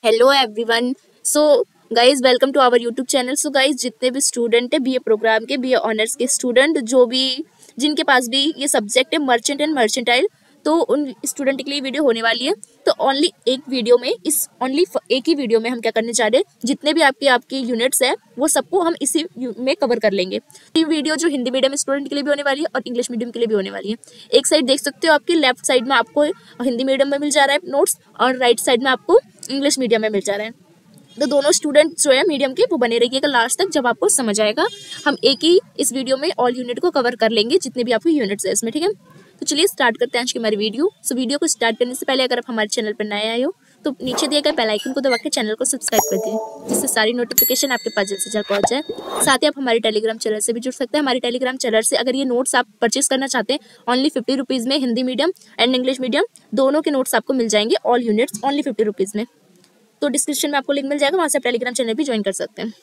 Hello everyone. So guys welcome to our YouTube channel. So guys जितने भी student है BA program के, BA honours के student, जो भी जिनके पास भी ये सब्जेक्ट है मर्चेंट एंड मर्चेंटाइल, तो उन स्टूडेंट के लिए वीडियो होने वाली है। तो ओनली एक ही वीडियो में हम क्या करने जा रहे हैं, जितने भी आपके यूनिट्स है वो सबको हम इसी में कवर कर लेंगे। ये वीडियो जो हिंदी मीडियम स्टूडेंट के लिए भी होने वाली है और इंग्लिश मीडियम के लिए भी होने वाली है। एक साइड देख सकते हो, आपके लेफ्ट साइड में आपको हिंदी मीडियम में मिल जा रहा है नोट्स, और राइट साइड में आपको इंग्लिश मीडियम में मिल जा रहा है। तो दोनों स्टूडेंट जो है मीडियम के, वो बने रहिएगा लास्ट तक, जब आपको समझ आएगा। हम एक ही इस वीडियो में ऑल यूनिट को कवर कर लेंगे, जितने भी आपके यूनिट्स है इसमें, ठीक है। तो चलिए स्टार्ट करते हैं आज की हमारी वीडियो। सो वीडियो को स्टार्ट करने से पहले अगर आप हमारे चैनल पर नए आए हो तो नीचे दिए गए बेल आइकन को दबा के चैनल को सब्सक्राइब कर दीजिए, जिससे सारी नोटिफिकेशन आपके पास जल्द से जल्द पहुंच जाए। साथ ही आप हमारे टेलीग्राम चैनल से भी जुड़ सकते हैं। हमारे टेलीग्राम चैनल से अगर ये नोट्स आप परचेज करना चाहते हैं, ओनली 50 रुपीज़ में Hindi medium and English medium दोनों के नोट्स आपको मिल जाएंगे, ऑल यूनिट्स ओनली 50 रुपीज़ में। तो डिस्क्रिप्शन में आपको लिंक मिल जाएगा, वहाँ से आप टेलीग्राम चैनल भी ज्वाइन कर सकते हैं।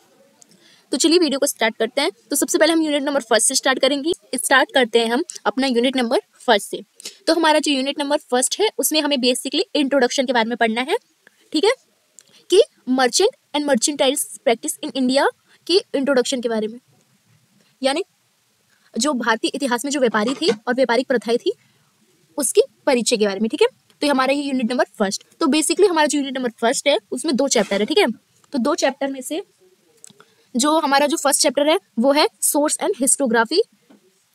तो चलिए वीडियो को स्टार्ट करते हैं। तो सबसे पहले हम यूनिट नंबर 1 से स्टार्ट करेंगे। स्टार्ट करते हैं हम अपना यूनिट नंबर 1 से। तो हमारा जो यूनिट नंबर 1 है उसमें हमें बेसिकली इंट्रोडक्शन के बारे में पढ़ना है, ठीक है, कि merchant and mercantiles practice in India की इंट्रोडक्शन के बारे में, यानी जो भारतीय इतिहास में जो व्यापारी थे और व्यापारिक प्रथाएं थी उसकी परिचय के बारे में, ठीक है। तो हमारा ये यूनिट नंबर 1। तो बेसिकली हमारा जो यूनिट नंबर 1 है उसमें 2 चैप्टर है, ठीक है। तो 2 चैप्टर में से जो हमारा जो फर्स्ट चैप्टर है वो है सोर्स एंड हिस्टोग्राफी,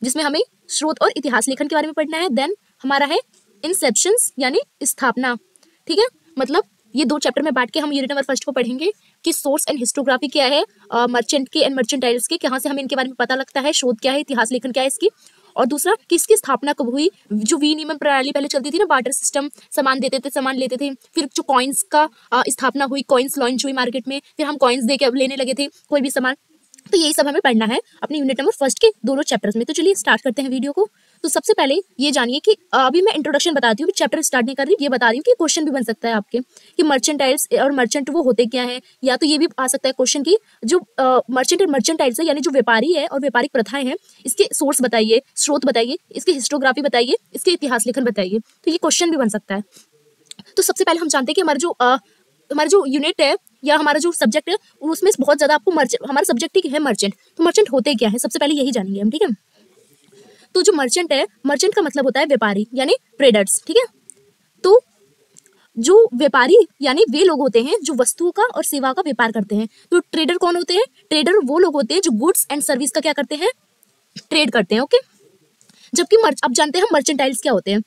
जिसमें हमें स्रोत और इतिहास लेखन के बारे में पढ़ना है। देन हमारा है इंसेप्शंस यानी स्थापना, ठीक है। मतलब ये 2 चैप्टर में बांट के हम यूनिट नंबर 1 को पढ़ेंगे कि सोर्स एंड हिस्टोग्राफी क्या है, मर्चेंट के एंड मर्चेंटाइल्स के, कहाँ से हमें इनके बारे में पता लगता है, शोध क्या है, इतिहास लेखन क्या है इसकी, और दूसरा किसकी स्थापना कब हुई। जो विनिमय प्रणाली पहले चलती थी ना, बार्टर सिस्टम, सामान देते थे, सामान लेते थे, फिर जो कॉइन्स का स्थापना हुई, कॉइन्स लॉन्च हुई मार्केट में, फिर हम कॉइन्स दे के अब लेने लगे थे कोई भी सामान। तो यही सब हमें पढ़ना है अपने यूनिट नंबर 1 के दोनों चैप्टर्स में। तो चलिए स्टार्ट करते हैं वीडियो को। तो सबसे पहले ये जानिए कि अभी मैं इंट्रोडक्शन बताती हूँ, चैप्टर स्टार्ट नहीं कर रही, ये बता रही हूँ कि क्वेश्चन भी बन सकता है आपके कि मर्चेंटाइल्स और मर्चेंट वो होते क्या है, या तो ये भी आ सकता है क्वेश्चन की जो मर्चेंट और मर्चेंटाइल्स है यानी जो व्यापारी है और व्यापारिक प्रथाएं हैं, इसके सोर्स बताइए, स्रोत बताइए, इसकी हिस्टोग्राफी बताइए, इसके इतिहास लेखन बताइए। तो ये क्वेश्चन भी बन सकता है। तो सबसे पहले हम जानते हैं कि हमारा जो यूनिट है या हमारा जो सब्जेक्ट है उसमें बहुत ज्यादा आपको हमारा सब्जेक्ट ही है मर्चेंट। तो मर्चेंट होते क्या है, सबसे पहले यही जानेंगे हम, ठीक है। तो जो मर्चेंट है, मर्चेंट का मतलब होता है व्यापारी यानी ट्रेडर्स, ठीक है। तो जो व्यापारी यानी वे लोग होते हैं जो वस्तुओं का और सेवा का व्यापार करते हैं। तो ट्रेडर कौन होते हैं? ट्रेडर वो लोग होते हैं जो गुड्स एंड सर्विस का क्या करते हैं, ट्रेड करते हैं, ओके। जबकि अब जानते हैं हम मर्चेंटाइल्स क्या होते हैं।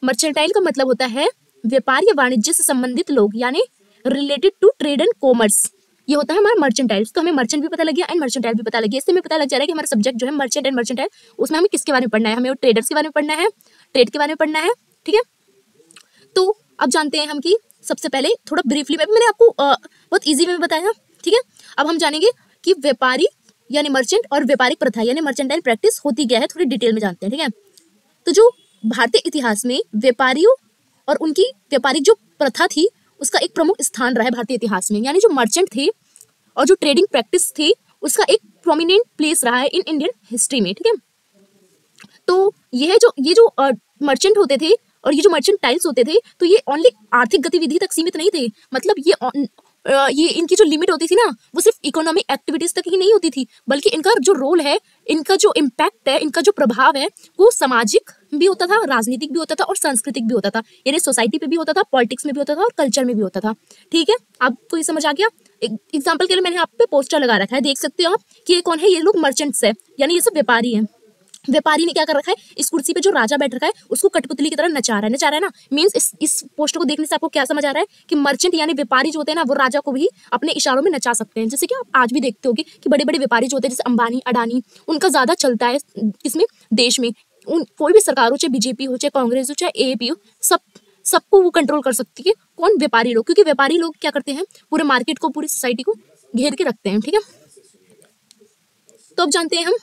मर्चेंटाइल का मतलब होता है व्यापार या वाणिज्य से संबंधित लोग, यानी related to trade and commerce. ये होता है हमारा मर्चेंटाइल्स। तो हमें मर्चेंट भी पता लग गया एंड मर्चेंटाइल भी पता लग गया। इससे हमें पता लग जा रहा है कि हमारा सब्जेक्ट जो है मर्चेंट एंड मर्चेंटाइल, उसमें हमें किसके बारे में पढ़ना है, हमें ट्रेडर्स के बारे में पढ़ना है, ट्रेड के बारे में पढ़ना है, ठीक है। तो अब जानते हैं हम कि सबसे पहले थोड़ा ब्रीफली मैंने आपको बहुत ईजी में बताया, ठीक है। अब हम जानेंगे कि व्यापारी यानी मर्चेंट और व्यापारिक प्रथा यानी मर्चेंटाइल प्रैक्टिस होती क्या है, थोड़ी डिटेल में जानते हैं, ठीक है। तो जो भारतीय इतिहास में व्यापारियों और उनकी व्यापारिक जो प्रथा थी उसका एक प्रमुख स्थान रहा है भारतीय इतिहास में, यानी जो मर्चेंट थे और जो ट्रेडिंग प्रैक्टिस थी उसका एक प्रोमिनेंट प्लेस रहा है इन इंडियन हिस्ट्री में, ठीक है। तो ये जो मर्चेंट होते थे और ये जो मर्चेंटाइल्स होते थे, तो ये ओनली आर्थिक गतिविधि तक सीमित नहीं थे। मतलब ये इनकी जो लिमिट होती थी ना, वो सिर्फ इकोनॉमिक एक्टिविटीज तक ही नहीं होती थी, बल्कि इनका जो रोल है, इनका जो इम्पैक्ट है, इनका जो प्रभाव है, वो सामाजिक भी होता था, राजनीतिक भी होता था और सांस्कृतिक भी होता था। यानी सोसाइटी पे भी होता था, पॉलिटिक्स में भी होता था और कल्चर में भी होता था, ठीक है। आपको ये समझ आ गया। एग्जाम्पल के लिए मैंने आप पे पोस्टर लगा रखा है, देख सकते हो आप कि ये कौन है, ये लोग मर्चेंट्स है, यानी ये सब व्यापारी है। व्यापारी ने क्या कर रखा है, इस कुर्सी पे जो राजा बैठ रखा है उसको कठपुतली की तरह नचा रहा है ना। मींस इस पोस्टर को देखने से आपको क्या समझ आ रहा है कि मर्चेंट यानी व्यापारी जो होते हैं ना, वो राजा को भी अपने इशारों में नचा सकते हैं। जैसे कि आप आज भी देखते होगे कि बड़े बड़े व्यापारी जो होते हैं, जैसे अंबानी, अडानी, उनका ज्यादा चलता है इसमें देश में। कोई भी सरकार हो, चाहे बीजेपी हो, चाहे कांग्रेस हो, चाहे एएपी हो, सबको वो कंट्रोल कर सकती है। कौन? व्यापारी लोग। क्योंकि व्यापारी लोग क्या करते हैं, पूरे मार्केट को, पूरी सोसाइटी को घेर के रखते हैं, ठीक है। तो अब जानते हैं हम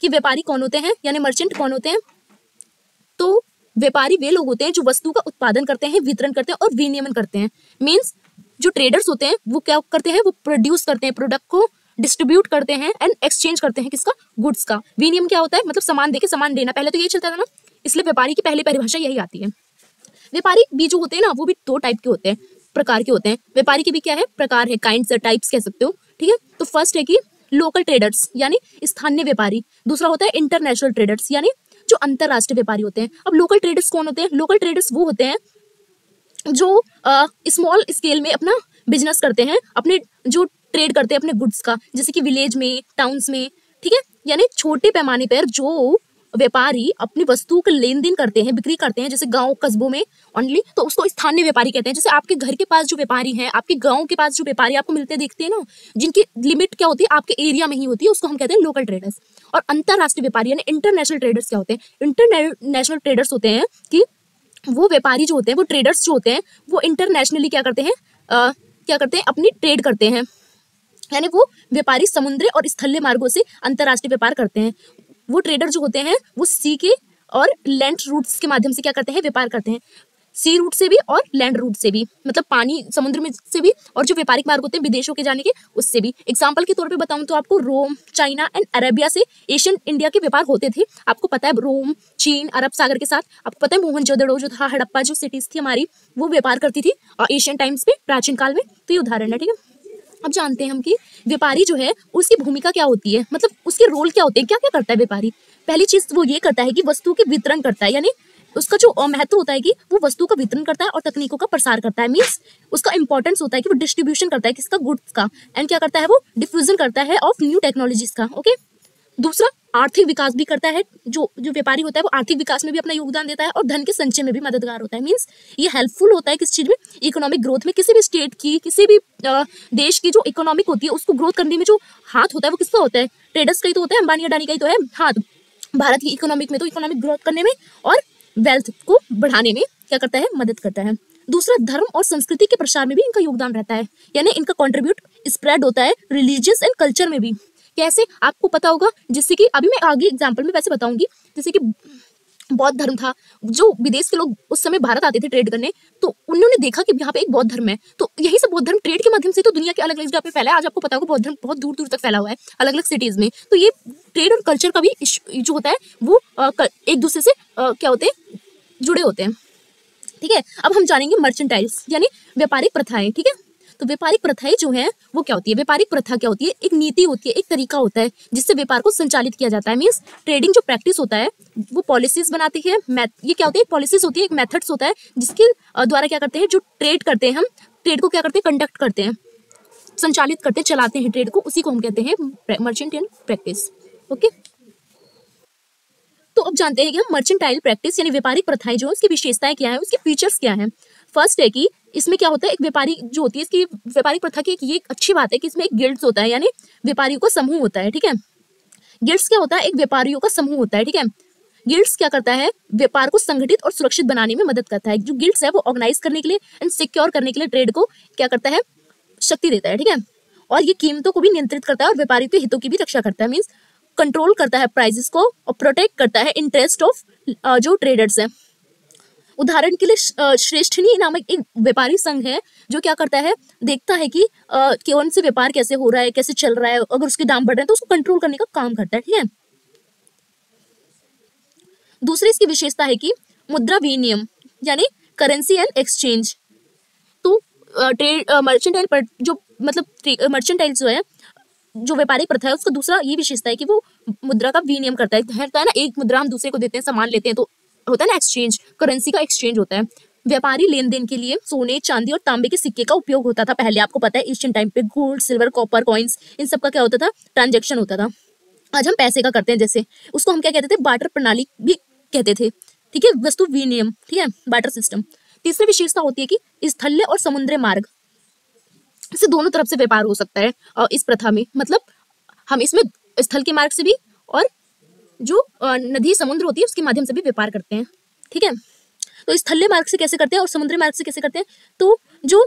कि व्यापारी कौन होते हैं यानी मर्चेंट कौन होते हैं। तो व्यापारी वे लोग होते हैं जो वस्तु का उत्पादन करते हैं, वितरण करते हैं और विनियमन करते हैं। मींस जो ट्रेडर्स होते हैं वो क्या करते हैं, वो प्रोड्यूस करते हैं, प्रोडक्ट को डिस्ट्रीब्यूट करते हैं एंड एक्सचेंज करते हैं, किसका? गुड्स का। विनियम क्या होता है, मतलब सामान देके सामान लेना, पहले तो यही चलता था ना, इसलिए व्यापारी की पहली परिभाषा यही आती है। व्यापारी भी जो होते हैं ना, वो भी 2 टाइप के होते हैं। प्रकार के होते हैं। व्यापारी के भी क्या है, प्रकार है, काइंड्स, टाइप्स कह सकते हो, ठीक है। तो फर्स्ट है कि लोकल ट्रेडर्स यानी स्थानीय व्यापारी। दूसरा होता है इंटरनेशनल ट्रेडर्स यानी जो अंतरराष्ट्रीय व्यापारी होते हैं। अब लोकल ट्रेडर्स कौन होते हैं? लोकल ट्रेडर्स वो होते हैं जो स्मॉल स्केल में अपना बिजनेस करते हैं, अपने जो ट्रेड करते हैं अपने गुड्स का, जैसे कि विलेज में, टाउन्स में, ठीक है। यानी छोटे पैमाने पर जो व्यापारी अपनी वस्तु का लेन देन करते हैं, बिक्री करते हैं, जैसे गांव कस्बों में ओनली, तो उसको स्थानीय व्यापारी कहते हैं। जैसे आपके घर के पास जो व्यापारी हैं, आपके गांव के पास जो व्यापारी आपको मिलते देखते हैं ना, जिनकी लिमिट क्या होती है, आपके एरिया में ही होती है, उसको हम कहते हैं लोकल ट्रेडर्स। और अंतरराष्ट्रीय व्यापारी यानी इंटरनेशनल ट्रेडर्स क्या होते हैं? इंटरनेशनल ट्रेडर्स होते हैं कि वो व्यापारी जो होते हैं, वो ट्रेडर्स जो होते हैं, वो इंटरनेशनली क्या करते हैं, अपनी ट्रेड करते हैं। यानी वो व्यापारी समुद्री और स्थलीय मार्गों से अंतरराष्ट्रीय व्यापार करते हैं। वो ट्रेडर जो होते हैं वो सी के और लैंड रूट्स के माध्यम से क्या करते हैं, व्यापार करते हैं। सी रूट से भी और लैंड रूट से भी, मतलब पानी समुद्र में से भी, और जो व्यापारिक मार्ग होते हैं विदेशों के जाने के, उससे भी। एग्जाम्पल के तौर पे बताऊं तो आपको रोम, चाइना एंड अरेबिया से एशियन इंडिया के व्यापार होते थे। आपको पता है रोम, चीन, अरब सागर के साथ, आपको पता है मोहनजोदड़ो जो था, हड़प्पा जो सिटीज थी हमारी, वो व्यापार करती थी एशियन टाइम्स पे, प्राचीन काल में। तो ये उदाहरण है, ठीक है। अब जानते हैं हम कि व्यापारी जो है उसकी भूमिका क्या होती है, मतलब उसके रोल क्या होते हैं, क्या क्या करता है व्यापारी। पहली चीज वो ये करता है कि वस्तु के वितरण करता है, यानी उसका जो महत्व होता है कि वो वस्तु का वितरण करता है और तकनीकों का प्रसार करता है। मींस उसका इंपॉर्टेंस होता है कि वो डिस्ट्रीब्यूशन करता है किसका, गुड्स का, एंड क्या करता है, वो डिफ्यूजन करता है ऑफ न्यू टेक्नोलॉजीज का। ओके। दूसरा आर्थिक विकास भी करता है। जो व्यापारी होता है वो आर्थिक विकास में भी अपना योगदान देता है और धन के संचय में भी मददगार होता है। मींस ये हेल्पफुल होता है किस चीज में, इकोनॉमिक ग्रोथ में। किसी भी स्टेट की, किसी भी देश की जो इकोनॉमिक होती है उसको ग्रोथ करने में जो हाथ होता है वो किसका होता है, ट्रेडर्स का ही तो होता है, अंबानी अडानी का ही तो है हाथ। भारत की इकोनॉमिक में तो इकोनॉमिक ग्रोथ करने में और वेल्थ को बढ़ाने में क्या करता है, मदद करता है। दूसरा धर्म और संस्कृति के प्रसार में भी इनका योगदान रहता है, यानी इनका कंट्रीब्यूट स्प्रेड होता है रिलीजियस एंड कल्चर में भी। कैसे, आपको पता होगा, जिससे कि अभी मैं आगे एग्जांपल में वैसे बताऊंगी। जैसे कि बौद्ध धर्म था, जो विदेश के लोग उस समय भारत आते थे ट्रेड करने, तो उन्होंने देखा कि यहाँ पे एक बौद्ध धर्म है, तो यही से बौद्ध धर्म ट्रेड के माध्यम से तो दुनिया के अलग अलग जगह पे फैला है। आज आपको पता होगा बौद्ध धर्म बहुत दूर दूर तक फैला हुआ है, अलग अलग सिटीज में। तो ये ट्रेड और कल्चर का भी जो होता है वो एक दूसरे से क्या होते हैं, जुड़े होते हैं, ठीक है। अब हम जानेंगे मर्चेंटाइल्स यानी व्यापारिक प्रथाएं, ठीक है। तो व्यापारिक प्रथाएं जो है वो क्या होती है, व्यापारिक प्रथा क्या होती है, एक नीति होती है, एक तरीका होता है जिससे व्यापार को संचालित किया जाता है। मींस ट्रेडिंग जो प्रैक्टिस होता है वो पॉलिसीज बनाती है। ये क्या होती है, पॉलिसीज होती है, एक मेथड्स होता है जिसके द्वारा क्या करते हैं, जो ट्रेड करते हैं हम, ट्रेड को क्या करते हैं, कंडक्ट करते हैं, संचालित करते हैं, चलाते हैं ट्रेड को, उसी को हम कहते हैं मर्चेंटाइल प्रैक्टिस। ओके। तो अब जानते हैं कि हम मर्चेंटाइल प्रैक्टिस यानी व्यापारिक प्रथाएं जो है उसकी विशेषताएं क्या है, उसके फीचर्स क्या है। फर्स्ट है कि इसमें क्या होता है, एक व्यापारी जो होती है, इसकी व्यापारिक प्रथा की ये एक अच्छी बात है कि इसमें एक गिल्ड्स होता है, यानी व्यापारियों का समूह होता है, ठीक है। गिल्ड्स क्या होता है, एक व्यापारियों का समूह होता है, ठीक है। गिल्ड्स क्या करता है, व्यापार को संगठित और सुरक्षित बनाने में मदद करता है। जो गिल्ड्स है वो ऑर्गेनाइज करने के लिए एंड सिक्योर करने के लिए ट्रेड को क्या करता है, शक्ति देता है, ठीक है। और ये कीमतों को भी नियंत्रित करता है और व्यापारियों के हितों की भी रक्षा करता है। मीन्स कंट्रोल करता है प्राइसेस को और प्रोटेक्ट करता है इंटरेस्ट ऑफ जो ट्रेडर्स है। उदाहरण के लिए श्रेष्ठनी नामक एक व्यापारी संघ है जो क्या करता है, देखता है कि कौन से व्यापार कैसे हो रहा है, कैसे चल रहा है, अगर उसके दाम बढ़ रहे हैं तो उसको कंट्रोल करने का काम करता है, ठीक है। दूसरी इसकी विशेषता है कि मुद्रा विनिमय यानी करेंसी एंड एक्सचेंज। तो ट्रेड मर्चेंटाइल पर जो मतलब मर्चेंटाइल जो है, जो व्यापारिक प्रथा है, उसका दूसरा ये विशेषता है कि वो मुद्रा का विनिमय करता है ना, एक मुद्रा हम दूसरे को देते हैं, सामान लेते हैं, तो होता है ना एक्सचेंज, करेंसी का एक्सचेंज होता है। व्यापारी लेन देन के लिए सोने, चांदी और तांबे के सिक्के का उपयोग होता था पहले, आपको पता है एशियन टाइम पे गोल्ड, सिल्वर, कॉपर, कॉइन्स, इन सब का क्या होता था, ट्रांजेक्शन होता था। आज हम पैसे का करते हैं, जैसे उसको हम क्या कहते थे, बार्टर प्रणाली भी कहते थे, ठीक है, वस्तु विनिमय, ठीक है, बार्टर सिस्टम। तीसरी विशेषता होती है कि स्थलीय और समुद्री मार्ग से दोनों तरफ से व्यापार हो सकता है इस प्रथा में। मतलब हम इसमें स्थल के मार्ग से भी और जो नदी समुद्र होती है उसके माध्यम से भी व्यापार करते हैं, ठीक है। तो स्थलीय मार्ग से कैसे करते हैं और समुद्री मार्ग से कैसे करते हैं, तो जो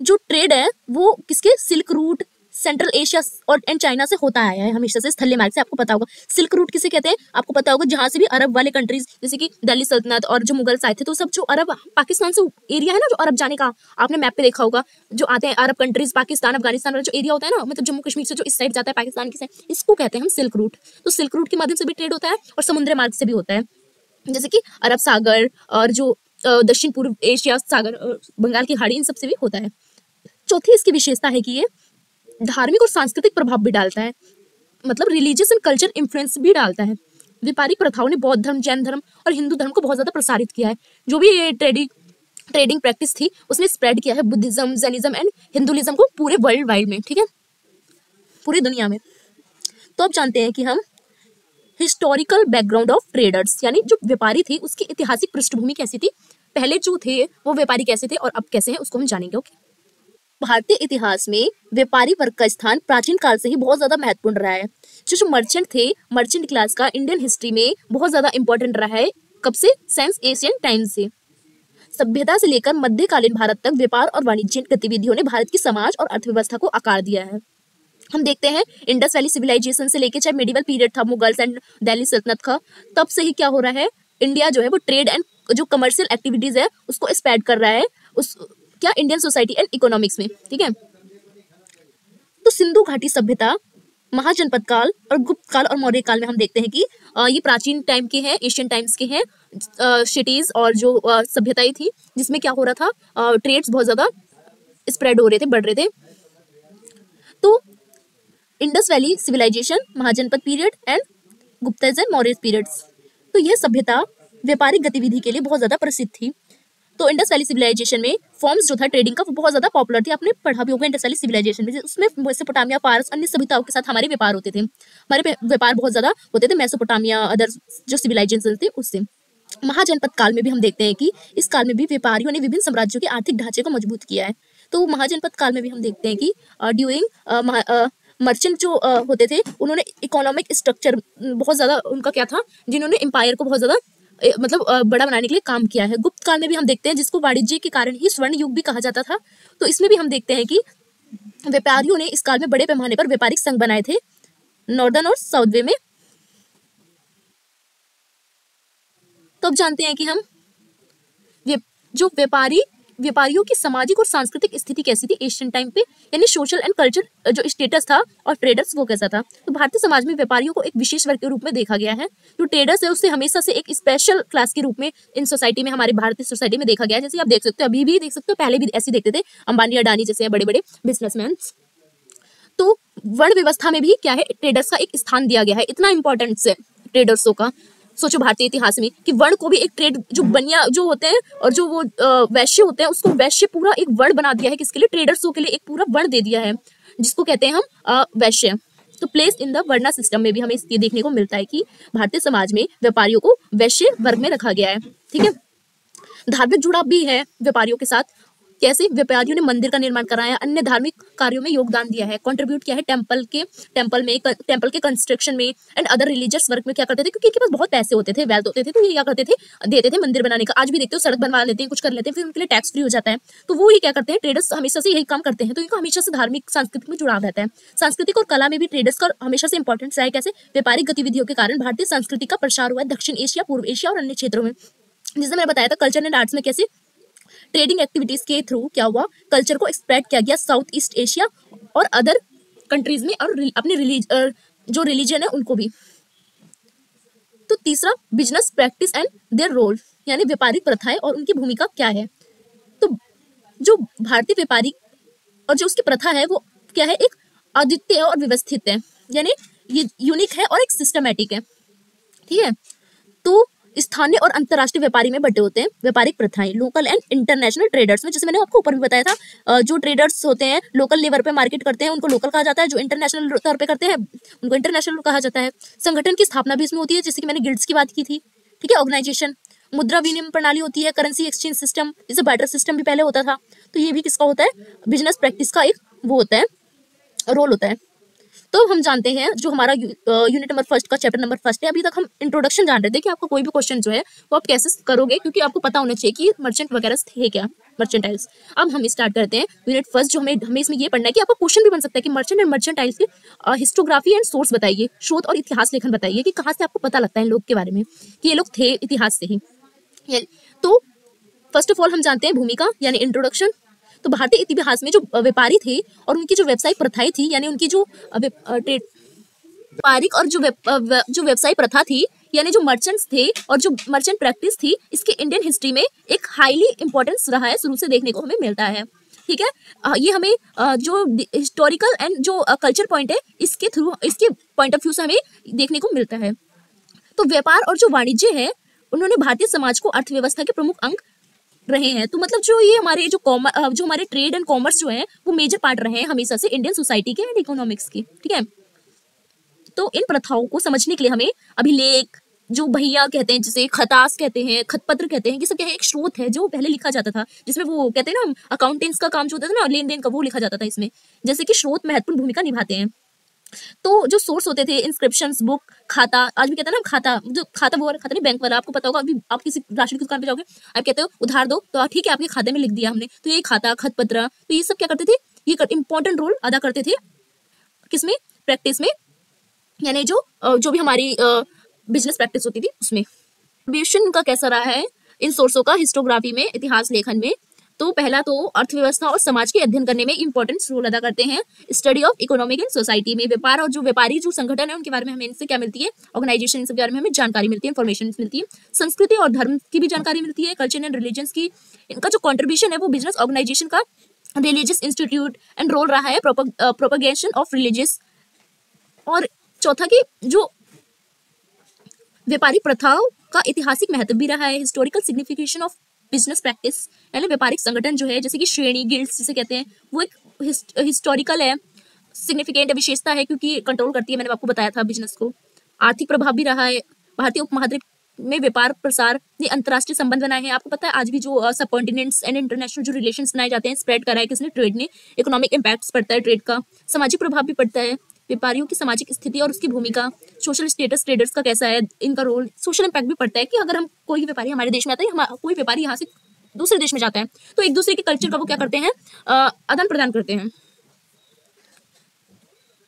ट्रेड है वो किसके, सिल्क रूट, सेंट्रल एशिया और एंड चाइना से होता आया है हमेशा से, स्थलीय मार्ग से। आपको पता होगा सिल्क रूट किसे कहते हैं, आपको पता होगा जहां से भी अरब वाले कंट्रीज जैसे कि दिल्ली सल्तनत और जो मुगल्स आए थे, तो सब जो अरब पाकिस्तान से एरिया है ना, जो अरब जाने का, आपने मैप पे देखा होगा, जो आते हैं अरब कंट्रीज, पाकिस्तान, अफगानिस्तान वाला जो एरिया होता है ना, मतलब जम्मू कश्मीर से जो इस साइड जाता है पाकिस्तान की साइड, इसको कहते हैं हम सिल्क रूट। तो सिल्क रूट के माध्यम से भी ट्रेड होता है और समुद्री मार्ग से भी होता है, जैसे कि अरब सागर और जो दक्षिण पूर्व एशिया, सागर, बंगाल की खाड़ी, इन सब से भी होता है। चौथी इसकी विशेषता है कि ये धार्मिक और सांस्कृतिक प्रभाव भी डालता है, मतलब रिलीजियस एंड कल्चर इन्फ्लुएंस भी डालता है। व्यापारिक प्रथाओं ने बौद्ध धर्म, जैन धर्म और हिंदू धर्म को बहुत ज्यादा प्रसारित किया है। जो भी ये ट्रेडिंग प्रैक्टिस थी उसने स्प्रेड किया है बुद्धिज्म, जैनिज्म एंड हिंदुइज्म को पूरे वर्ल्ड वाइड में, ठीक है, पूरी दुनिया में। तो अब जानते हैं कि हम हिस्टोरिकल बैकग्राउंड ऑफ ट्रेडर्स, यानी जो व्यापारी थे उसकी ऐतिहासिक पृष्ठभूमि कैसी थी, पहले जो थे वो व्यापारी कैसे थे और अब कैसे हैं, उसको हम जानेंगे। ओके, भारतीय इतिहास में व्यापारी वर्ग का स्थान प्राचीन काल से ही बहुत ज्यादा महत्वपूर्ण रहा है। जो मर्चेंट थे, मर्चेंट क्लास का इंडियन हिस्ट्री में बहुत ज्यादा इंपॉर्टेंट रहा है। कब से? सिंस एशियन टाइम से। सभ्यता से लेकर मध्यकालीन भारत तक व्यापार और वाणिज्य गतिविधियों ने भारत की समाज और अर्थव्यवस्था को आकार दिया है। हम देखते हैं इंडस वैली सिविलाइजेशन से लेकर चाहे मेडिवल पीरियड था, मुगल्स एंड दिल्ली सल्तनत का, तब से ही क्या हो रहा है, इंडिया जो है वो ट्रेड एंड जो कमर्शियल एक्टिविटीज है उसको स्प्रेड कर रहा है उस क्या इंडियन सोसाइटी एंड इकोनॉमिक्स में, ठीक है। तो सिंधु घाटी सभ्यता, महाजनपद काल और गुप्त काल और मौर्य काल में हम देखते हैं कि ये प्राचीन टाइम के हैं, एशियन टाइम्स के हैं सिटीज और जो सभ्यताएं थी जिसमें क्या हो रहा था, ट्रेड्स बहुत ज्यादा स्प्रेड हो रहे थे, बढ़ रहे थे। तो Indus Valley civilisation, Mahajanapada period and Guptas and Maurya periods, तो यह सभ्यता व्यापारिक गतिविधि के लिए बहुत ज्यादा प्रसिद्ध थी। तो इंडस वैली सिविलाइजेशन में फॉर्म्स जो था ट्रेडिंग का वो बहुत ज्यादा पॉपुलर थी। आपने पढ़ा भी होगा इंडस वैली सिविलाइजेशन में, उसमें मेसोपोटामिया, फारस, अन्य सभ्यताओं के साथ हमारे व्यापार होते थे, हमारे व्यापार बहुत ज्यादा होते थे मेसोपोटामिया, अदर जो सिविलाइजेशन थे उससे। महाजनपद काल में भी हम देखते हैं कि इस काल में भी व्यापारियों ने विभिन्न साम्राज्यों के आर्थिक ढांचे को मजबूत किया है। तो महाजनपद काल में भी हम देखते हैं कि ड्यूरिंग मर्चेंट जो होते थे उन्होंने इकोनॉमिक स्ट्रक्चर बहुत ज्यादा उनका क्या था, जिन्होंने एम्पायर को बहुत ज्यादा मतलब बड़ा बनाने के लिए काम किया है। गुप्त काल में भी हम देखते हैं जिसको वाणिज्य के कारण ही स्वर्ण युग भी कहा जाता था। तो इसमें भी हम देखते हैं कि व्यापारियों ने इस काल में बड़े पैमाने पर व्यापारिक संघ बनाए थे नॉर्दर्न और साउथ वे में। तो अब जानते हैं कि हम जो व्यापारियों की सामाजिक और सांस्कृतिक स्थिति कैसी थी एशियन टाइम पे, यानी सोशल एंड कल्चर जो स्टेटस था और ट्रेडर्स वो कैसा था। तो भारतीय समाज में व्यापारियों को एक विशेष वर्ग के रूप में देखा गया है। जो ट्रेडर्स है उससे हमेशा से एक स्पेशल क्लास के रूप में इन सोसाइटी में, हमारे भारतीय सोसाइटी में देखा गया है। जैसे आप देख सकते हो, अभी भी देख सकते हो, पहले भी ऐसे देखते थे, अंबानी, अडानी जैसे बड़े बड़े बिजनेसमैन। तो वर्ण व्यवस्था में भी क्या है, ट्रेडर्स का एक स्थान दिया गया है। इतना इंपॉर्टेंस है ट्रेडर्सों का। सोचो भारतीय इतिहास में कि वर्ण को भी एक ट्रेड, जो बनिया जो होते हैं और जो वो वैश्य होते हैं उसको वैश्य पूरा एक वर्ण बना दिया है। किसके लिए? ट्रेडर्सों के लिए एक पूरा वर्ण दे दिया है जिसको कहते हैं हम वैश्य। तो प्लेस इन द वर्णा सिस्टम में भी हमें ये देखने को मिलता है कि भारतीय समाज में व्यापारियों को वैश्य वर्ग में रखा गया है, ठीक है। धार्मिक जुड़ाव भी है व्यापारियों के साथ। कैसे? व्यापारियों ने मंदिर का निर्माण कराया, अन्य धार्मिक कार्यों में योगदान दिया है, कंट्रीब्यूट किया है टेंपल के कंस्ट्रक्शन में एंड अदर रिलीजियस वर्क में। क्या करते थे? क्योंकि इनके पास बहुत पैसे होते थे, वेल्थ होते थे, तो ये क्या करते थे, देते थे मंदिर बनाने का। आज भी देखते हो सड़क बनवा लेते हैं, कुछ कर लेते हैं, फिर उनके लिए टैक्स फ्री हो जाता है। तो वो ही क्या करते हैं, ट्रेडर्स हमेशा से यही काम करते हैं। तो इनका हमेशा से धार्मिक सांस्कृतिक में जुड़ाव रहता है। सांस्कृतिक और कला में भी ट्रेडर्स का हमेशा से इंपॉर्टेंस रहा है। कैसे? व्यापारिक गतिविधियों के कारण भारतीय संस्कृति का प्रसार हुआ है दक्षिण एशिया, पूर्व एशिया और अन्य क्षेत्रों में। जैसे मैंने बताया था, कल्चर एंड आर्ट्स में कैसे ट्रेडिंग एक्टिविटीज के थ्रू क्या हुआ, कल्चर को स्प्रेड किया गया साउथ ईस्ट एशिया और अदर कंट्रीज में, और अपने जो रिलीजन है उनको भी। तो तीसरा, business practice and their role, यानी व्यापारिक प्रथाएं और उनकी भूमिका क्या है। तो जो भारतीय व्यापारी और जो उसकी प्रथा है वो क्या है, एक अद्वितीय और व्यवस्थित है, यानी ये यूनिक है और एक सिस्टमैटिक है, ठीक है। तो स्थानीय और अंतरराष्ट्रीय व्यापारी में बटे होते हैं व्यापारिक प्रथाएं, लोकल एंड इंटरनेशनल ट्रेडर्स में। जैसे मैंने आपको ऊपर भी बताया था, जो ट्रेडर्स होते हैं लोकल लेवल पे मार्केट करते हैं उनको लोकल कहा जाता है, जो इंटरनेशनल तौर पे करते हैं उनको इंटरनेशनल कहा जाता है। संगठन की स्थापना भी इसमें होती है, जैसे कि मैंने गिल्ड्स की बात की थी, ठीक है। ऑर्गेनाइजेशन, मुद्रा विनिमय प्रणाली होती है, करेंसी एक्सचेंज सिस्टम, जैसे बार्टर सिस्टम भी पहले होता था। तो ये भी किसका होता है, बिजनेस प्रैक्टिस का एक वो होता है, रोल होता है। तो हम जानते हैं जो हमारा यूनिट नंबर फर्स्ट का चैप्टर नंबर फर्स्ट है, अभी तक हम इंट्रोडक्शन जान रहे थे कि आपको कोई भी क्वेश्चन जो है वो आप कैसे करोगे, क्योंकि आपको पता होना चाहिए कि मर्चेंट वगैरह थे क्या, मर्चेंटाइल्स। अब हम स्टार्ट करते हैं यूनिट फर्स्ट। जो हमें इसमें ये पढ़ना है कि आपका क्वेश्चन भी बन सकता है कि मर्चेंट एंड मर्चेंटाइल्स की हिस्टोग्राफी एंड सोर्स बताइए, शोध और इतिहास लेखन बताइए कि कहाँ से आपको पता लगता है इन लोग के बारे में कि ये लोग थे इतिहास से ही। तो फर्स्ट ऑफ ऑल हम जानते हैं भूमिका यानी इंट्रोडक्शन। तो भारतीय इतिहास में जो व्यापारी थे और उनकी जो व्यवसायिक प्रथाएं थी, यानी उनकी जो व्यापारिक और जो व्यवसाय प्रथा थी, यानी जो मर्चेंट्स थे और जो मर्चेंट प्रैक्टिस थी, इसके इंडियन हिस्ट्री में एक हाईली इंपॉर्टेंस रहा है, शुरू से देखने को हमें मिलता है। ठीक है, ये हमें जो हिस्टोरिकल एंड जो कल्चर पॉइंट है, इसके थ्रू, इसके पॉइंट ऑफ व्यू से हमें देखने को मिलता है। तो व्यापार और जो वाणिज्य है, उन्होंने भारतीय समाज को अर्थव्यवस्था के प्रमुख अंग रहे हैं। तो मतलब जो ये हमारे जो हमारे ट्रेड एंड कॉमर्स जो है, वो मेजर पार्ट रहे हैं हमेशा से इंडियन सोसाइटी के एंड इकोनॉमिक्स की। ठीक है, तो इन प्रथाओं को समझने के लिए हमें अभिलेख, जो भैया कहते हैं, जिसे खतास कहते हैं, खतपत्र कहते हैं, ये सब क्या है, एक स्रोत है जो पहले लिखा जाता था, जिसमें वो कहते हैं ना, अकाउंटेंट्स का काम जो होता था ना, लेन देन का, वो लिखा जाता था इसमें। जैसे कि स्रोत महत्वपूर्ण भूमिका निभाते हैं। तो जो सोर्स होते थे, इंस्क्रिप्शंस, बुक, खाता, आज भी कहते हैं ना खाता, जो खाता वो वाला खाता नहीं, बैंक वाला, आपको पता होगा। अभी आप किसी राशन की दुकान पे जाओगे, आप कहते हो उधार दो, तो ठीक है, आपके खाते में लिख दिया हमने, तो ये खाता, खतपत्र, तो ये सब क्या करते थे, ये इंपॉर्टेंट रोल अदा करते थे किसमें, प्रैक्टिस में, यानी जो भी हमारी बिजनेस प्रैक्टिस होती थी उसमें। कंट्रीब्यूशन का कैसा रहा है इन सोर्सों का हिस्टोग्राफी में, इतिहास लेखन में? तो पहला तो अर्थव्यवस्था और समाज के अध्ययन करने में इंपॉर्टेंट रोल अदा करते हैं। Study of economic and society में व्यापार और जो व्यापारी जो संगठन है, उनके बारे में हमें इनसे क्या मिलती है, ऑर्गेनाइजेशन, इन सब के बारे में हमें जानकारी मिलती है, इन्फॉर्मेशन मिलती है। संस्कृति और धर्म की भी जानकारी मिलती है, कल्चर एंड रिलीजन्स की। इनका जो कॉन्ट्रीब्यूशन है वो बिजनेस ऑर्गेनाइजेशन का, रिलीजियस इंस्टीट्यूट एंड रोल रहा है, प्रोपगेशन ऑफ रिलीजियस। और चौथा की जो व्यापारिक प्रथाओं का ऐतिहासिक महत्व भी रहा है, historical signification of business practice, यानी व्यापारिक संगठन जो है, जैसे कि श्रेणी, गिल्ड्स जिसे कहते हैं, वो एक हिस्टोरिकल है, सिग्निफिकेंट विशेषता है, क्योंकि कंट्रोल करती है, मैंने आपको बताया था बिजनेस को। आर्थिक प्रभाव भी रहा है, भारतीय उपमहाद्वीप में व्यापार प्रसार ने अंतर्राष्ट्रीय संबंध बनाए हैं। आपको पता है आज भी जो सब कॉन्टिनेंट्स एंड इंटरनेशनल जो रिलेशंस बनाए जाते हैं, स्प्रेड करा है किसने, ट्रेड ने। इकोनॉमिक इम्पैक्ट्स पड़ता है ट्रेड का, सामाजिक प्रभाव भी पड़ता है, व्यापारियों की सामाजिक स्थिति और उसकी भूमिका, सोशल स्टेटस ट्रेडर्स का कैसा है, इनका रोल, सोशल इम्पैक्ट भी पड़ता है कि अगर हम कोई व्यापारी हमारे देश में आता है, कोई व्यापारी यहाँ से दूसरे देश में जाता है, तो एक दूसरे के कल्चर का वो क्या करते हैं, आदान प्रदान करते हैं।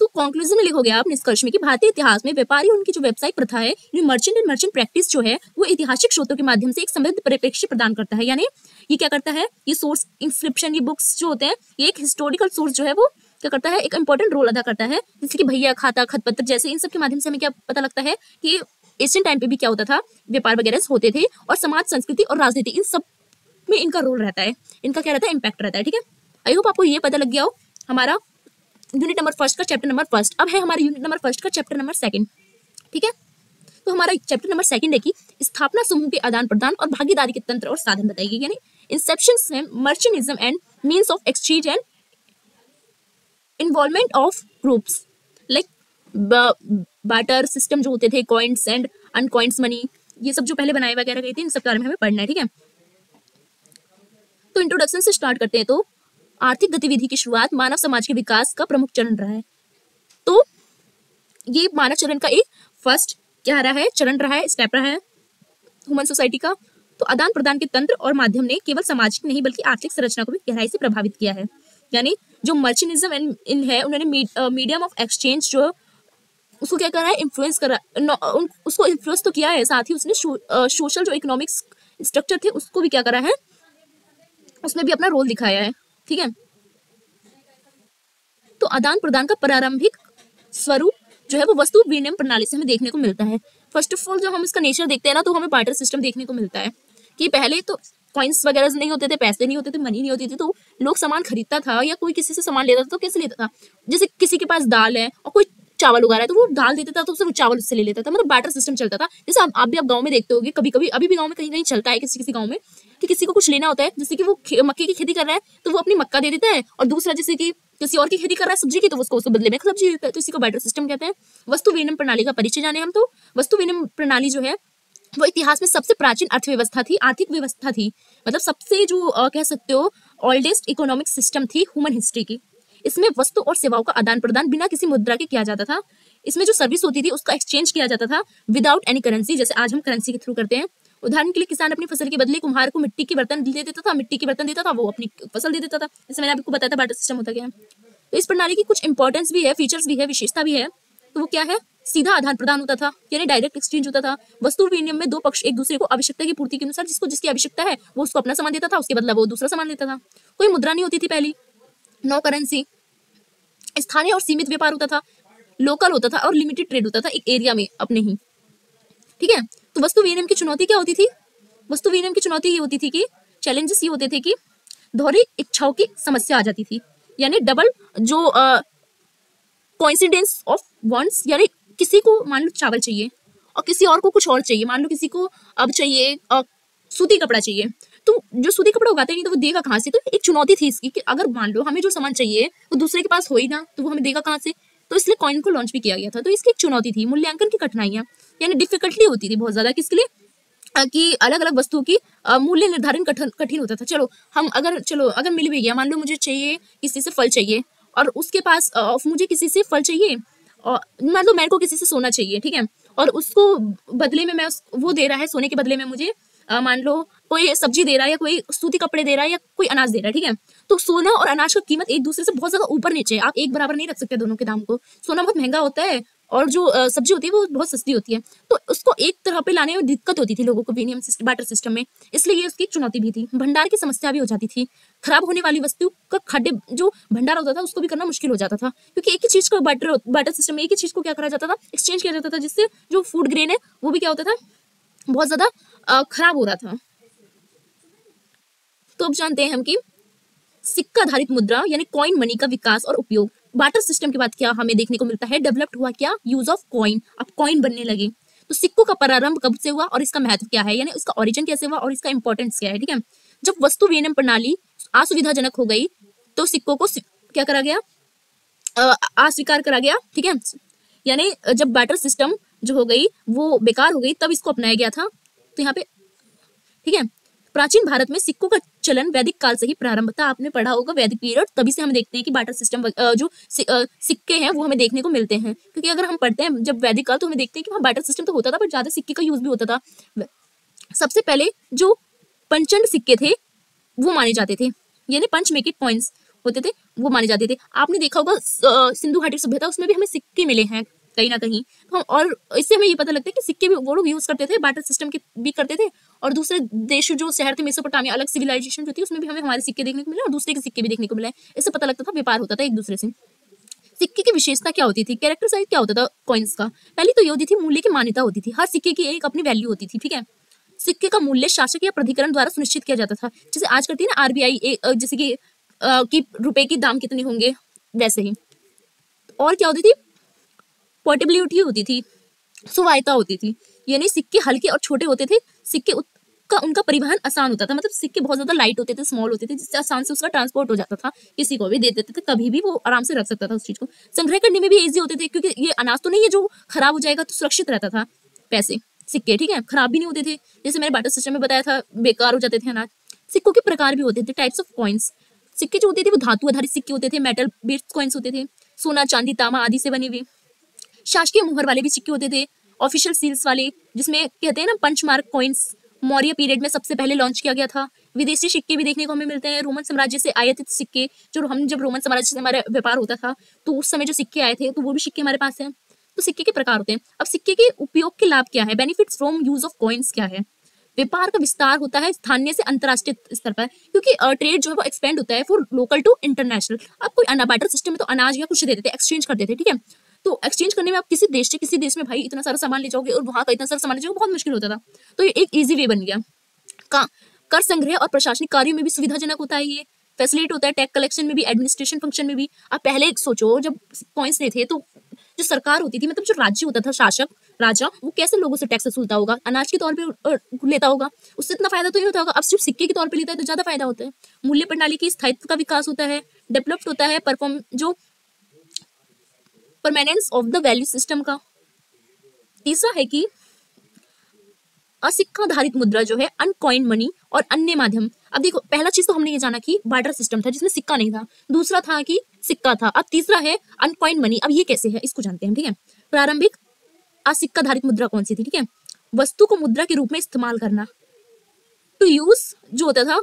तो कंक्लूजन में लिखोगे आप निष्कर्ष में कि भारतीय इतिहास में व्यापारी उनकी जो व्यवसायिक प्रथा है, मर्चेंट एंड मर्चेंट प्रैक्टिस जो है, वो ऐतिहासिक स्रोतों के माध्यम से एक समृद्ध परिप्रेक्ष्य प्रदान करता है। यानी ये क्या करता है, ये सोर्स, इंस्क्रिप्शन, ये बुक्स जो होते हैं, ये एक हिस्टोरिकल सोर्स जो है वो क्या करता है, एक इंपॉर्टेंट रोल अदा करता है। जैसे कि भैया, खाता, खतपत्र जैसे, इन सब के माध्यम से हमें क्या पता लगता है कि एशियन टाइम पे भी क्या होता था, व्यापार वगैरह होते थे, और समाज, संस्कृति और राजनीति, इन सब में इनका रोल रहता है, इनका क्या रहता है, इम्पैक्ट रहता है। ठीक है, आई होप आपको ये पता लग गया हो हमारा यूनिट नंबर फर्स्ट का चैप्टर नंबर फर्स्ट। अब है हमारे यूनिट नंबर फर्स्ट का चैप्टर नंबर सेकंड। ठीक है, तो हमारा चैप्टर नंबर सेकंड है कि स्थापना समूह के आदान प्रदान और भागीदारी के तंत्र और साधन बताएगी, यानी इंसेप्शन से merchantism and means of exchange and involvement of groups like barter system जो होते थे, कॉइन्स एंड अनकॉइन्स मनी, ये सब जो पहले बनाए वगैरह गए थे, इन सब के बारे में हमें पढ़ना है। ठीक है, तो इंट्रोडक्शन से स्टार्ट करते हैं। तो आर्थिक गतिविधि की शुरुआत मानव समाज के विकास का प्रमुख चरण रहा है। तो ये मानव चरण का एक फर्स्ट क्या रहा है, चरण रहा है, स्टेप रहा है ह्यूमन सोसाइटी का। तो आदान प्रदान के तंत्र और माध्यम ने केवल सामाजिक नहीं बल्कि आर्थिक संरचना को भी गहराई से प्रभावित किया है। यानी जो मर्चेंटिज्म इन है, उन्होंने मीडियम ऑफ एक्सचेंज जो उसको क्या करा है, इन्फ्लुएंस करा, उसको इन्फ्लुएंस तो किया है, साथ ही उसने सोशल जो इकोनॉमिक्स स्ट्रक्चर थे उसको भी क्या करा है, उसमें भी अपना रोल दिखाया है। ठीक है, तो आदान प्रदान का प्रारंभिक स्वरूप जो है वो वस्तु विनिमय प्रणाली से हमें देखने को मिलता है। फर्स्ट ऑफ ऑल जब हम इसका नेचर देखते हैं ना, तो हमें बार्टर सिस्टम देखने को मिलता है कि पहले तो कॉइन्स वगैरह नहीं होते थे, पैसे नहीं होते थे, मनी नहीं होती थी, तो लोग सामान खरीदता था या कोई किसी से सामान लेता था तो कैसे लेता था, जैसे किसी के पास दाल है और कोई चावल उगा रहा है तो वो दाल देता था तो उससे वो चावल उससे ले लेता था, मतलब बार्टर सिस्टम चलता था। जैसे आप भी गाँव में देखते होगे, कभी कभी अभी भी गाँव में कहीं कहीं चलता है, किसी किसी गाँव में कि किसी को कुछ लेना होता है, जैसे कि वो मक्के की खेती कर रहा है तो वो अपनी मक्का दे देता है, और दूसरा जैसे कि किसी और की खेती कर रहा है सब्जी की, तो उसको बदले में सब्जी देता है, तो इसी को बार्टर सिस्टम कहते हैं। वस्तु विनिमय प्रणाली का परिचय जाने हम। तो वस्तु विनिमय प्रणाली जो है वो इतिहास में सबसे प्राचीन अर्थव्यवस्था थी, आर्थिक व्यवस्था थी, मतलब सबसे जो कह सकते हो ओल्डेस्ट इकोनॉमिक सिस्टम थी ह्यूमन हिस्ट्री की। इसमें वस्तु और सेवाओं का आदान प्रदान बिना किसी मुद्रा के किया जाता था। इसमें जो सर्विस होती थी उसका एक्सचेंज किया जाता था विदाउट एनी करेंसी, जैसे आज हम करेंसी के थ्रू करते हैं। उदाहरण के लिए किसान अपनी फसल के बदले कुम्हार को मिट्टी के बर्तन दे देता था, मिट्टी के बर्तन देता था, वो अपनी फसल दे देता था। जैसे मैंने आपको बताया था बार्टर सिस्टम होता क्या है। तो इस प्रणाली की कुछ इंपॉर्टेंस भी है, फीचर्स भी है, विशेषता भी है। तो वो क्या है, सीधा आदान प्रदान होता था, यानी डायरेक्ट एक्सचेंज होता था। वस्तु विनिमय में दो पक्ष एक दूसरे को आवश्यकता की पूर्ति के अनुसार जिसको जिसकी आवश्यकता है वो उसको अपना सामान देता था, उसके बदला वो दूसरा सामान लेता था। कोई मुद्रा नहीं होती थी पहली, नो करेंसी। स्थानीय और सीमित व्यापार होता था, लोकल होता था और लिमिटेड ट्रेड होता था एक एरिया में अपने ही। ठीक है। तो वस्तु विनिमय की चुनौती क्या होती थी? वस्तु विनिमय की चुनौती ये होती थी कि चैलेंजेस ये होते थे कि दोहरी इच्छाओं की समस्या आ जाती थी, यानी डबल जो कोइंसिडेंस ऑफ वांट्स, यानी किसी को मान लो चावल चाहिए और किसी और को कुछ और चाहिए। मान लो किसी को अब चाहिए सूती कपड़ा चाहिए, तो जो सूती कपड़ा उगाते नहीं तो वो देगा कहाँ से? तो एक चुनौती थी इसकी कि अगर मान लो हमें जो सामान चाहिए वो दूसरे के पास हो ही ना, तो वो हमें देगा कहाँ से? तो इसलिए कॉइन को लॉन्च भी किया गया था। तो इसकी एक चुनौती थी, मूल्यांकन की कठिनाइयां, यानी डिफिकल्टली होती थी बहुत ज्यादा। किसके लिए? कि अलग अलग वस्तुओं की मूल्य निर्धारण कठिन होता था। चलो अगर मिल भी गया, मान लो मुझे चाहिए किसी से फल चाहिए और उसके पास मुझे किसी से फल चाहिए, और मान लो मेरे को किसी से सोना चाहिए, ठीक है, और उसको बदले में वो दे रहा है सोने के बदले में मुझे मान लो कोई सब्जी दे रहा है या कोई सूती कपड़े दे रहा है या कोई अनाज दे रहा है, ठीक है। तो सोना और अनाज का कीमत एक दूसरे से बहुत ज्यादा ऊपर नीचे है, आप एक बराबर नहीं रख सकते दोनों के दाम को। सोना बहुत महंगा होता है और जो सब्जी होती है वो बहुत सस्ती होती है, तो उसको एक तरह पे लाने में दिक्कत होती थी लोगों को विनिमय बाटर सिस्टम में, इसलिए ये उसकी चुनौती भी थी। भंडार की समस्या भी हो जाती थी, खराब होने वाली वस्तु का खड्डे जो भंडार होता था उसको भी करना मुश्किल हो जाता था, क्योंकि एक ही चीज का बाटर सिस्टम में एक ही चीज को क्या करा जाता था, एक्सचेंज किया जाता था, जिससे जो फूड ग्रेन है वो भी क्या होता था, बहुत ज्यादा खराब हो रहा था। तो अब जानते हैं हम कि सिक्का आधारित मुद्रा यानी कॉइन मनी का विकास और उपयोग। बाटर सिस्टम के बाद क्या हमें देखने को मिलता है? डेवलप्ड हुआ क्या? Use of coin. अब कॉइन बनने लगे। तो सिक्कों का प्रारंभ कब से हुआ और इसका महत्व क्या है, यानी इसका ओरिजिन कैसे हुआ और इसका इंपॉर्टेंस क्या है, ठीक है। जब वस्तु विनिमय प्रणाली असुविधाजनक हो गई तो सिक्कों को क्या करा गया? अस्वीकार करा गया, ठीक है। यानी जब बाटर सिस्टम जो हो गई वो बेकार हो गई तब इसको अपनाया गया था। तो यहाँ पे ठीक है, प्राचीन भारत में सिक्कों का चलन वैदिक काल से ही प्रारंभ था। आपने पढ़ा होगा वैदिक पीरियड, तभी से हम देखते हैं कि बाटर सिस्टम जो सिक्के हैं वो हमें देखने को मिलते हैं, क्योंकि अगर हम पढ़ते हैं जब वैदिक काल तो हमें देखते हैं कि वहाँ बाटर सिस्टम तो होता था, पर ज्यादा सिक्के का यूज भी होता था। सबसे पहले जो पंचंड सिक्के थे वो माने जाते थे, यानी पंच मेकिंग कॉइन्स होते थे वो माने जाते थे। आपने देखा होगा सिंधु घाटी सभ्यता, उसमें भी हमें सिक्के मिले हैं कहीं ना कहीं, और इससे हमें ये पता लगता है कि सिक्के भी वो लोग यूज करते थे, बाटर सिस्टम के भी करते थे, और दूसरे देश जो शहर थे मेसोपोटामिया अलग सिविलाइजेशन जो थी उसमें भी हमें हमारे सिक्के देखने को मिले और दूसरे के सिक्के भी देखने को मिले। इससे पता लगता था व्यापार होता था एक दूसरे से। सिक्के की विशेषता क्या होती थी? कैरेक्टर साइज क्या होता था कॉइन्स का? पहली तो ये होती थी मूल्य की मान्यता होती थी, हर सिक्के की एक अपनी वैल्यू होती थी, ठीक है। सिक्के का मूल्य शासक या प्राधिकरण द्वारा सुनिश्चित किया जाता था, जैसे आज करती है ना आरबीआई, जैसे कि रुपए की दाम कितने होंगे वैसे ही। और क्या होती थी? पोर्टेबिलिटी होती थी, सुवायता होती थी, यानी सिक्के हल्के और छोटे होते थे, सिक्के का उनका परिवहन आसान होता था, मतलब सिक्के बहुत ज्यादा लाइट होते थे, स्मॉल होते थे, जिससे आसान से उसका ट्रांसपोर्ट हो जाता था, किसी को भी दे देते थे, कभी भी वो आराम से रख सकता था उस चीज को। संग्रह करने में भी इजी होते थे, क्योंकि ये अनाज तो नहीं है जो खराब हो जाएगा, तो सुरक्षित रहता था पैसे, सिक्के, ठीक है, खराब भी नहीं होते थे, जैसे मैंने बाटर सिस्टम में बताया था बेकार हो जाते थे अनाज। सिक्कों के प्रकार भी होते थे, टाइप्स ऑफ कॉइन्स। सिक्के जो होते थे वो धातु आधारित सिक्के होते थे, मेटल बेस्ड कॉइन्स होते थे, सोना चांदी तांबा आदि से बने हुए। शासकीय मुहर वाले भी सिक्के होते थे, ऑफिशियल सील्स वाले, जिसमें कहते हैं ना punch mark coins, Maurya period में सबसे पहले लॉन्च किया गया था। विदेशी सिक्के भी देखने को हमें मिलते हैं, रोमन साम्राज्य से आयातित सिक्के, जब रोमन साम्राज्य से हमारा व्यापार होता था तो उस समय जो सिक्के आए थे तो वो भी सिक्के हमारे पास हैं। तो सिक्के के प्रकार होते हैं। अब सिक्के के उपयोग के लाभ क्या है? Benefits from use of coins क्या है? व्यापार का विस्तार होता है स्थानीय से अंतरराष्ट्रीय स्तर पर, क्योंकि ट्रेड जो है वो एक्सपेंड होता है फॉर लोकल टू इंटरनेशनल। आप कोई बाटर सिस्टम में तो अनाज या कुछ देते थे, एक्सचेंज कर देते, ठीक है। तो एक्सचेंज करने में आप किसी देश से किसी देश में भाई इतना सारा सामान ले जाओगे और वहां का इतना सारा सामान ले जाओगे, बहुत मुश्किल होता था। तो ये एक इजी वे बन गया। कर संग्रह और प्रशासनिक कार्यों में भी सुविधाजनक होता है, ये फैसिलिटेट होता है, टैक्स कलेक्शन में भी, एडमिनिस्ट्रेशन फंक्शन में भी। आप पहले सोचो जब कॉइन्स नहीं थे तो जो सरकार होती थी, मतलब जो राज्य होता था, शासक राजा, वो कैसे लोगों से टैक्स वसूलता होगा? अनाज के तौर पे लेता होगा, उससे इतना फायदा तो नहीं होता होगा। अब सिर्फ सिक्के के तौर पे लेता है तो ज्यादा फायदा होता है। मूल्य प्रणाली की स्थायित्व का विकास होता है, डेवलप्ड होता है, permanence of the value system का। तीसरा है कि असिक्का आधारित मुद्रा जो है, अनकॉइन मनी और अन्य माध्यम। अब देखो, पहला चीज तो हमने ये जाना कि बार्टर सिस्टम था जिसमें सिक्का नहीं था, दूसरा था कि सिक्का था, अब तीसरा है अनकॉइन मनी। अब ये कैसे है इसको जानते हैं, ठीक है। प्रारंभिक असिक्का आधारित मुद्रा कौन सी थी, ठीक है। वस्तु को मुद्रा के रूप में इस्तेमाल करना, टू यूज जो होता था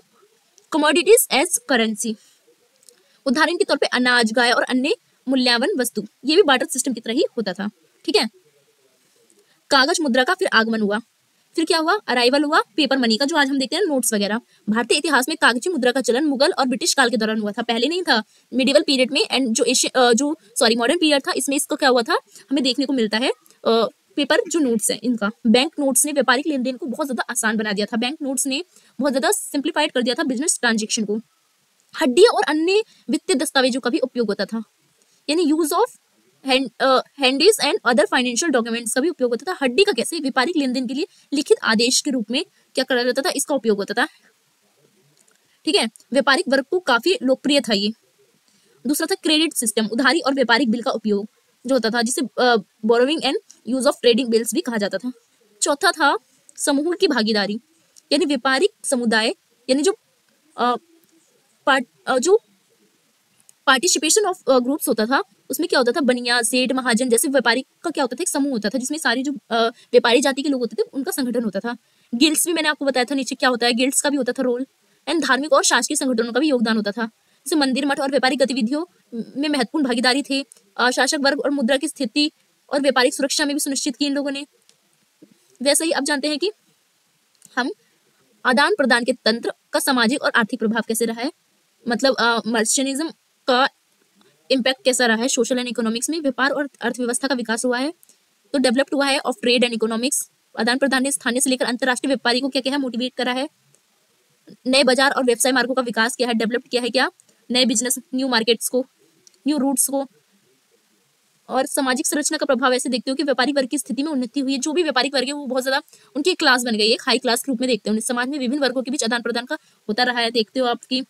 कमोडिटीज एज करेंसी। उदाहरण के तौर पे अनाज, गाय और अन्य मूल्यवान वस्तु, ये भी बार्टर सिस्टम की तरह ही होता था, ठीक है। कागज मुद्रा का फिर आगमन हुआ, फिर क्या हुआ? अराइवल हुआ पेपर मनी का, जो आज हम देखते हैं नोट्स वगैरह। भारतीय इतिहास में कागजी मुद्रा का चलन मुगल और ब्रिटिश काल के दौरान हुआ था, पहले नहीं था। मिडिवल पीरियड में एंड मॉडर्न पीरियड था, इसमें इसको क्या हुआ था हमें देखने को मिलता है। पेपर जो नोट्स है इनका, बैंक नोट्स ने व्यापारिक लेन देन को बहुत ज्यादा आसान बना दिया था। बैंक नोट्स ने बहुत ज्यादा सिंप्लीफाइड कर दिया था बिजनेस ट्रांजेक्शन को। हड्डी और अन्य वित्तीय दस्तावेजों का भी उपयोग होता था, यानी use of hundis and other financial documents का भी उपयोग होता था। हड्डी का कैसे, व्यापारिक लेन देन के लिए लिखित आदेश के रूप में क्या करा जाता था, इसका उपयोग होता था। ठीक है, व्यापारिक वर्ग को काफी लोकप्रिय था ये। दूसरा था क्रेडिट सिस्टम, उधारी और व्यापारिक बिल का उपयोग जो होता था, जिसे borrowing and use of trading bills भी कहा जाता था। चौथा था समूह की भागीदारी, यानी व्यापारिक समुदाय, यानी जो पार्टिसिपेशन ऑफ ग्रुप्स होता था, उसमें क्या होता था, बनिया, सेठ, महाजन जैसे व्यापारी का क्या होता था, एक समूह होता था जिसमें सारी जो व्यापारी जाति के लोग होते थे उनका संगठन होता था। गिल्ड्स भी मैंने आपको बताया था नीचे क्या होता है, गिल्ड्स का भी होता था रोल। एंड धार्मिक और शासकीय संगठनों का भी योगदान होता था, जैसे मंदिर, मठ और व्यापारिक गतिविधियों में महत्वपूर्ण भागीदारी थे। शासक वर्ग और मुद्रा की स्थिति और व्यापारिक सुरक्षा में भी सुनिश्चित की इन लोगों ने। वैसे ही अब जानते हैं कि हम आदान प्रदान के तंत्र का सामाजिक और आर्थिक प्रभाव कैसे रहा है, मतलब मर्चेंटिज्म का इम्पैक्ट कैसा रहा है सोशल एंड इकोनॉमिक्स में। व्यापार और अर्थव्यवस्था का विकास हुआ है, तो डेवलप्ड हुआ है ऑफ ट्रेड एंड इकोनॉमिक्स। आदान प्रदान ने स्थानीय से लेकर अंतर्राष्ट्रीय व्यापारी को क्या क्या है, मोटिवेट करा है। नए बाजार और व्यवसाय मार्गों का विकास किया है, डेवलप किया है, क्या नए बिजनेस, न्यू मार्केट्स को, न्यू रूट्स को। और सामाजिक संरचना का प्रभाव ऐसे देखते हो कि व्यापारी वर्ग की स्थिति में उन्नति हुई है। जो भी व्यापारिक वर्ग है वो बहुत ज्यादा उनकी क्लास बन गई है, एक हाई क्लास के रूप में देखते हो। समाज में विभिन्न वर्गों के बीच आदान प्रदान का होता रहा है, देखते हो आपकी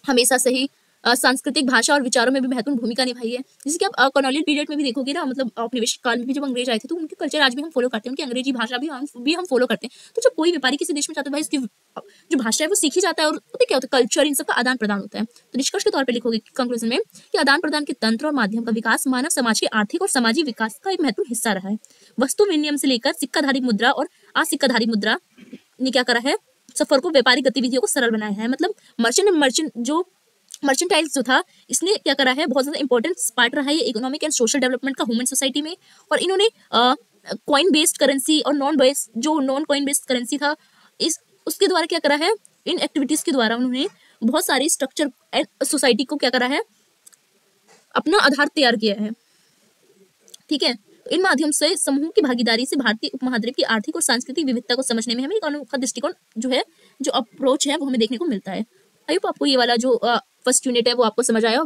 हमेशा से ही सांस्कृतिक, भाषा और विचारों में भी महत्वपूर्ण भूमिका निभाई है। जैसे कि आप कॉलोनियल पीरियड में भी देखोगे ना, मतलब औपनिवेशिक काल में भी जब अंग्रेज आए थे तो उनके कल्चर आज भी हम फॉलो करते हैं, उनकी अंग्रेजी भाषा भी हम फॉलो करते हैं। तो जब कोई व्यापारी किसी देश में जाता है भाई, इसकी जो भाषा है वो सीखी जाता है और उससे क्या होता है, कल्चर, इन सब का आदान प्रदान होता है। तो निष्कर्ष के तौर पर लिखोगे कंक्लूजन में कि आदान प्रदान के तंत्र और माध्यम का विकास मानव समाज के आर्थिक और सामाजिक विकास का एक महत्वपूर्ण हिस्सा रहा है। वस्तु विनिमय से लेकर सिक्काधारी मुद्रा और असिक्काधारी मुद्रा ने क्या करा है, सफर को व्यापारिक गतिविधियों को सरल बनाया है। मतलब मर्चेंटाइल्स जो था, इसने क्या करा है, बहुत ज्यादा इंपॉर्टेंट पार्ट रहा है ये इकोनॉमिक एंड सोशल डेवलपमेंट का ह्यूमन सोसाइटी में। और इन्होंने कॉइन बेस्ड करेंसी और नॉन कॉइन बेस्ड करेंसी था, उसके द्वारा क्या करा है, इन एक्टिविटीज के द्वारा उन्होंने बहुत सारी स्ट्रक्चर सोसाइटी को क्या करा है, अपना आधार तैयार किया है। ठीक है, इन माध्यम से समूह की भागीदारी से भारतीय उपमहाद्वीप की आर्थिक और सांस्कृतिक विविधता को समझने में हमें एक अनोखा दृष्टिकोण जो अप्रोच है वो हमें देखने को मिलता है। आई होप आपको ये वाला जो फर्स्ट यूनिट है वो आपको समझ आया।